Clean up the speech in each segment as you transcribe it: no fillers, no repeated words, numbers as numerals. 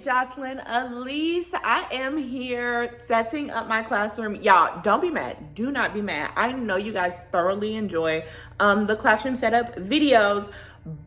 Jocelyn Alyse. I am here setting up my classroom. Y'all, don't be mad. Do not be mad. I know you guys thoroughly enjoy the classroom setup videos,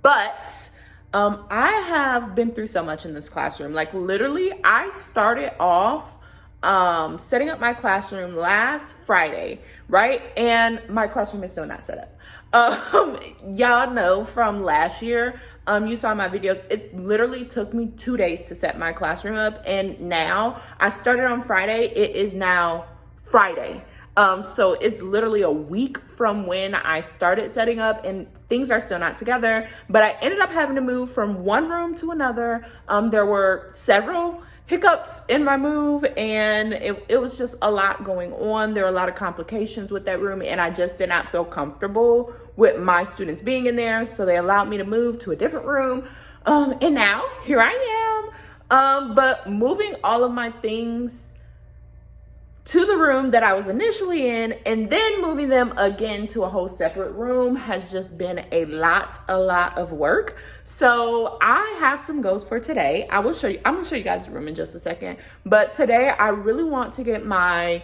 but I have been through so much in this classroom. Like literally, I started off setting up my classroom last Friday, right? And my classroom is still not set up. Y'all know from last year, you saw my videos, it literally took me 2 days to set my classroom up, and now I started on Friday. It is now Friday. So it's literally a week from when I started setting up, and things are still not together, but I ended up having to move from one room to another. There were several hiccups in my move, and it was just a lot going on. There were a lot of complications with that room, and I just did not feel comfortable with my students being in there, so they allowed me to move to a different room, and now here I am. But moving all of my things to the room that I was initially in and then moving them again to a whole separate room has just been a lot of work. So I have some goals for today. I'm gonna show you guys the room in just a second, but today I really want to get my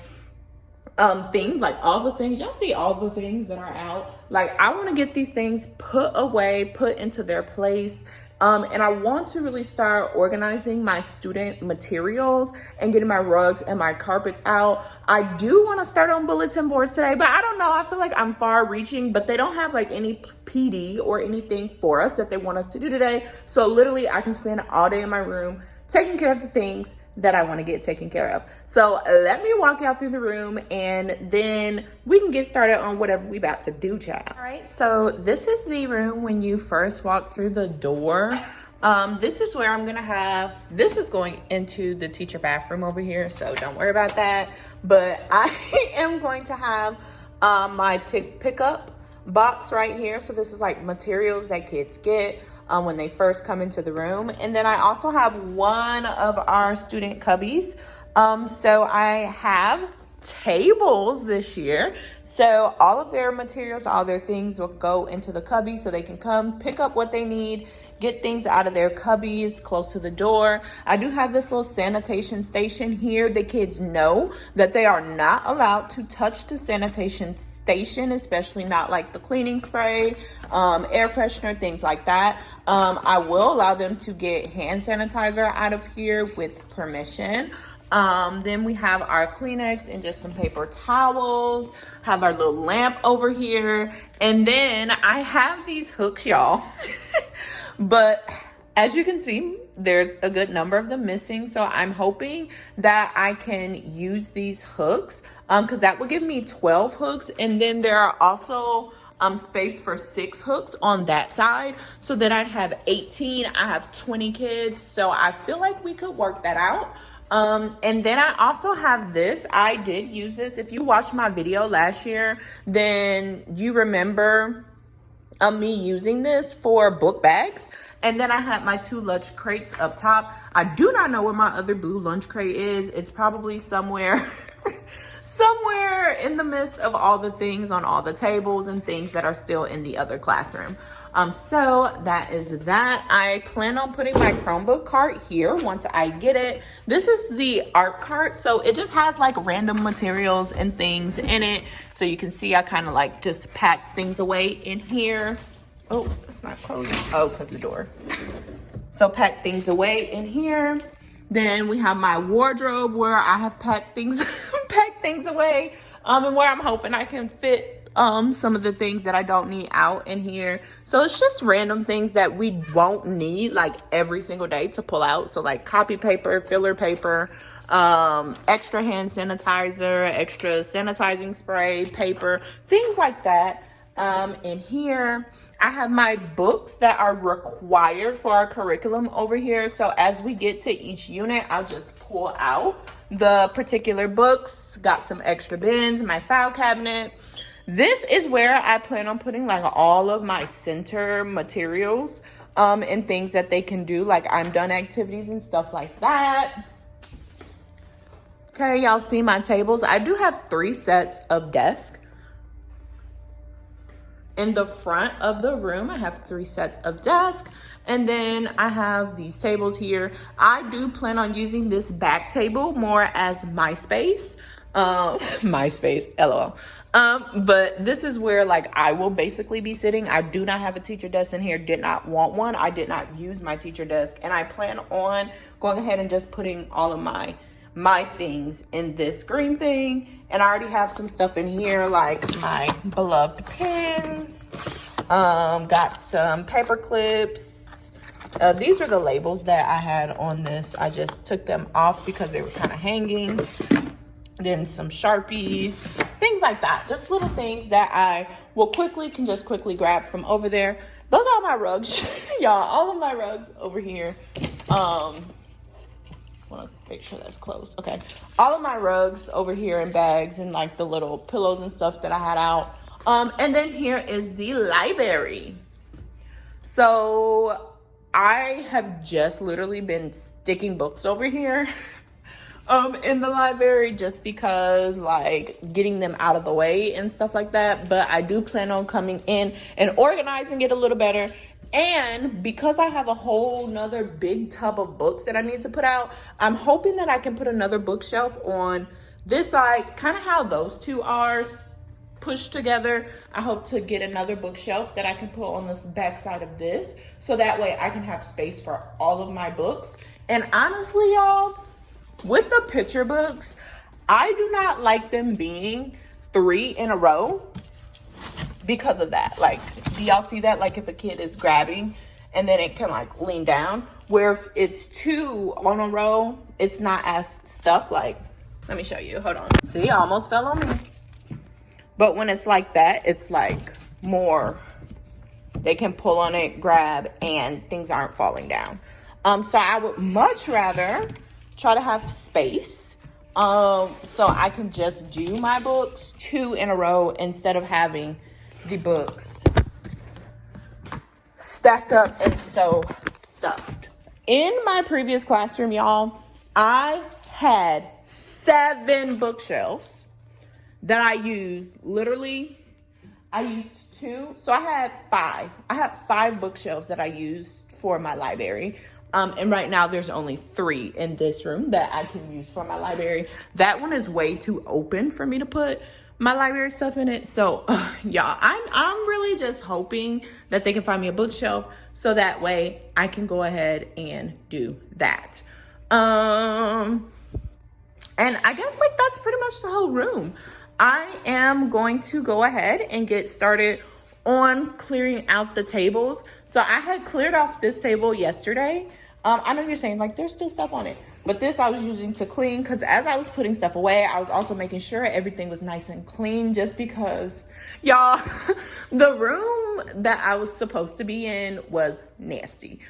things, like all the things, y'all see all the things that are out. Like I want to get these things put away, put into their place. And I want to really start organizing my student materials and getting my rugs and my carpets out. I do want to start on bulletin boards today, but I don't know. I feel like I'm far reaching, but they don't have like any PD or anything for us that they want us to do today. So literally I can spend all day in my room taking care of the things that I want to get taken care of. So let me walk y'all through the room and then we can get started on whatever we about to do, child. All right, so this is the room when you first walk through the door. This is where I'm gonna have, this is going into the teacher bathroom over here, so don't worry about that. But I am going to have my pickup box right here. So this is like materials that kids get when they first come into the room. And then I also have one of our student cubbies. So I have tables this year. So all of their materials, all their things will go into the cubby so they can come pick up what they need, get things out of their cubbies close to the door. I do have this little sanitation station here. The kids know that they are not allowed to touch the sanitation station, especially not like the cleaning spray, air freshener, things like that. I will allow them to get hand sanitizer out of here with permission. Then we have our Kleenex and just some paper towels, have our little lamp over here. And then I have these hooks, y'all. But as you can see, there's a good number of them missing. So I'm hoping that I can use these hooks because that will give me 12 hooks. And then there are also space for 6 hooks on that side. So then I'd have 18. I have 20 kids. So I feel like we could work that out. And then I also have this. I did use this. If you watched my video last year, then you remember me using this for book bags. And then I had my 2 lunch crates up top. I do not know where my other blue lunch crate is. It's probably somewhere somewhere in the midst of all the things on all the tables and things that are still in the other classroom. So that is that. I plan on putting my Chromebook cart here once I get it. This is the art cart, so it just has like random materials and things in it. So you can see I kind of like just pack things away in here. Oh, it's not closing. Oh, because the door. So pack things away in here. Then we have my wardrobe where I have packed things away, and where I'm hoping I can fit some of the things that I don't need out in here. So it's just random things that we won't need like every single day to pull out. So like copy paper, filler paper, extra hand sanitizer, extra sanitizing spray, paper, things like that. In here, I have my books that are required for our curriculum over here. So as we get to each unit, I'll just pull out the particular books. Got some extra bins, my file cabinet. This is where I plan on putting like all of my center materials and things that they can do, like I'm done activities and stuff like that. Okay, y'all see my tables. I do have 3 sets of desks. In the front of the room, I have 3 sets of desks. And then I have these tables here. I do plan on using this back table more as my space. My space, LOL. But this is where like I will basically be sitting. I do not have a teacher desk in here. Did not want one. I did not use my teacher desk. And I plan on going ahead and just putting all of my things in this green thing. And I already have some stuff in here like my beloved pens. Got some paper clips. These are the labels that I had on this. I just took them off because they were kind of hanging. Then some Sharpies, things like that. Just little things that I will can just quickly grab from over there. Those are all my rugs, y'all. All of my rugs over here. Want to make sure that's closed. Okay. All of my rugs over here in bags and like the little pillows and stuff that I had out. And then here is the library. So I have just literally been sticking books over here in the library just because like getting them out of the way and stuff like that. But I do plan on coming in and organizing it a little better. And because I have a whole nother big tub of books that I need to put out, I'm hoping that I can put another bookshelf on this side, kind of how those two are pushed together. I hope to get another bookshelf that I can put on this back side of this, so that way I can have space for all of my books. And honestly, y'all, with the picture books, I do not like them being 3 in a row because of that. Like, do y'all see that? Like if a kid is grabbing and then it can like lean down, where if it's 2 on a row, it's not as stuck. Like, let me show you, hold on. See, I almost fell on me. But when it's like that, it's like more, they can pull on it, grab, and things aren't falling down. So I would much rather try to have space so I can just do my books 2 in a row instead of having the books stacked up and so stuffed. In my previous classroom, y'all, I had 7 bookshelves that I used. Literally, I used 2. So I had 5. I had 5 bookshelves that I used for my library. And right now there's only 3 in this room that I can use for my library. That one is way too open for me to put my library stuff in it. So y'all, I'm really just hoping that they can find me a bookshelf so that way I can go ahead and do that. And I guess like that's pretty much the whole room. I am going to go ahead and get started on clearing out the tables. So I had cleared off this table yesterday. I know you're saying like there's still stuff on it, but this I was using to clean because as I was putting stuff away, I was also making sure everything was nice and clean, just because y'all, the room that I was supposed to be in was nasty.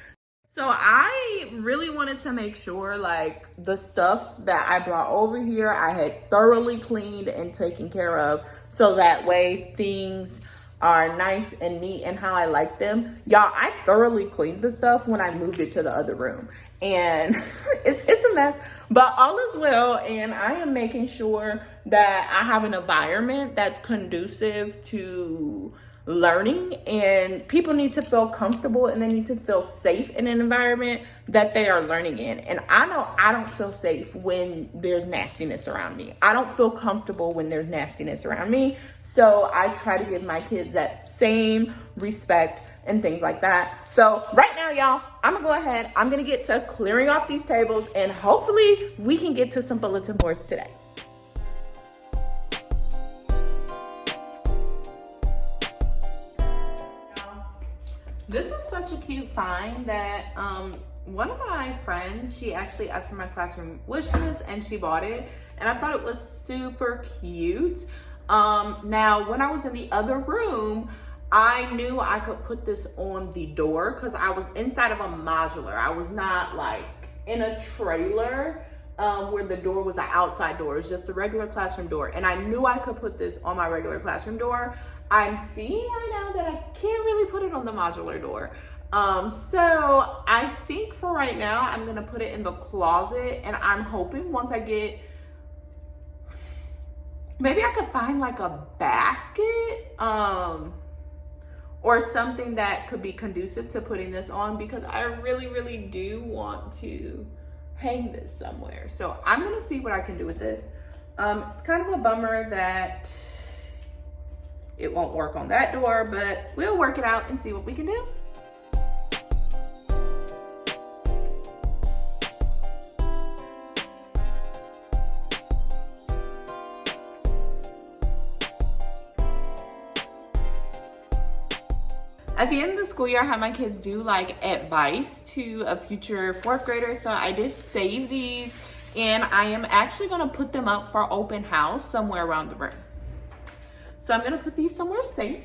So I really wanted to make sure like the stuff that I brought over here, I had thoroughly cleaned and taken care of, so that way things are nice and neat and how I like them. Y'all, I thoroughly cleaned the stuff when I moved it to the other room, and it's a mess, but all is well. And I am making sure that I have an environment that's conducive to learning, and people need to feel comfortable and they need to feel safe in an environment that they are learning in. And I know I don't feel safe when there's nastiness around me. I don't feel comfortable when there's nastiness around me. So I try to give my kids that same respect and things like that. So right now, y'all, I'm gonna go ahead, I'm gonna get to clearing off these tables, and hopefully we can get to some bulletin boards today. This is such a cute find that one of my friends, she actually asked for my classroom wish list and she bought it, and I thought it was super cute. Now when I was in the other room, I knew I could put this on the door because I was inside of a modular. I was not like in a trailer where the door was an outside door. It was just a regular classroom door, and I knew I could put this on my regular classroom door. I'm seeing right now that I can't really put it on the modular door. So I think for right now, I'm gonna put it in the closet, and I'm hoping once I get, maybe I could find like a basket. or something that could be conducive to putting this on, because I really, really do want to hang this somewhere. So I'm gonna see what I can do with this. It's kind of a bummer that it won't work on that door, but we'll work it out and see what we can do. At the end of the school year, I had my kids do like advice to a future 4th grader. So I did save these, and I am actually gonna put them up for open house somewhere around the room. So I'm gonna put these somewhere safe.